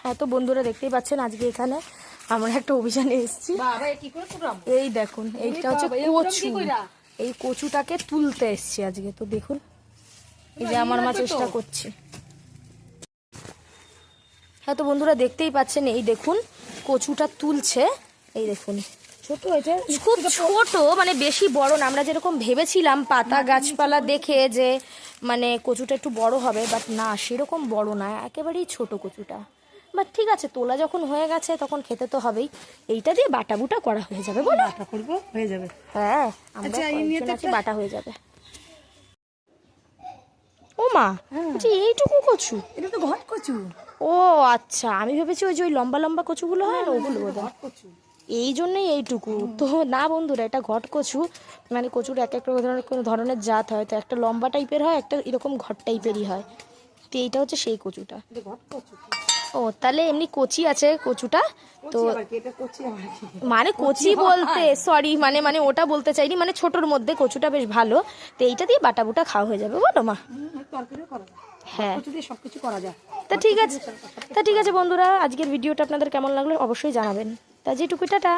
হ্যাঁ, তো বন্ধুরা দেখতেই পাচ্ছেন আজকে এখানে আমরা একটা অভিযানে এসেছি। এই দেখুন, এইটা হচ্ছে কচু। এই কচুটাকে তুলতে এসছি আজকে। তো দেখুন, এই যে আমার মা চেষ্টা করছে। হ্যাঁ, তো বন্ধুরা দেখতেই পাচ্ছেন, এই দেখুন কচুটা তুলছে। এই দেখুন, ছোট হয়েছে, খুব ছোট, মানে বেশি বড় না। আমরা যেরকম ভেবেছিলাম পাতা গাছপালা দেখে যে মানে কচুটা একটু বড় হবে, বাট না, সেরকম বড় না, একেবারেই ছোট কচুটা। বাট ঠিক আছে, তোলা যখন হয়ে গেছে তখন খেতে তো হবেই। এইটা দিয়ে বাটা বুটা করা হয়ে যাবে, বলো? বাটা করবো, হয়ে যাবে। হ্যাঁ, আমরা কয়েকজন আছি, বাটা হয়ে যাবে। ও মা, বলছি এইটুকু কচু? এটা তো ঘট কচু। ও আচ্ছা, আমি ভেবেছি ওই যে ওই লম্বা লম্বা কচুগুলো হয় না, ওগুলো বোধহয়। ঘট কচু। এই জন্যই এইটুকু তো না বন্ধুরা, এটা ঘট কচু। মানে কচুর এক এক ধরনের জাত হয়, তো একটা লম্বা টাইপের হয়, একটা এরকম ঘট টাইপেরই হয়। তো এইটা হচ্ছে সেই কচুটা। ঘট কচু। ও তাহলে এমনি কচি আছে কচুটা তো, এটা কচি আবার কি? মানে কচি বলতে সরি, মানে ওটা বলতে চাইনি, মানে ছোটোর মধ্যে কচুটা বেশ ভালো। তো এইটা দিয়ে বাটা বুটা খাওয়া হয়ে যাবে, বলো মা? তরকারিও করা যায়, হ্যাঁ, কচু দিয়ে সবকিছু করা যায়। তা ঠিক আছে বন্ধুরা, আজকের ভিডিওটা আপনাদের কেমন লাগলো অবশ্যই জানাবেন। তা যেটুকু, টাটা।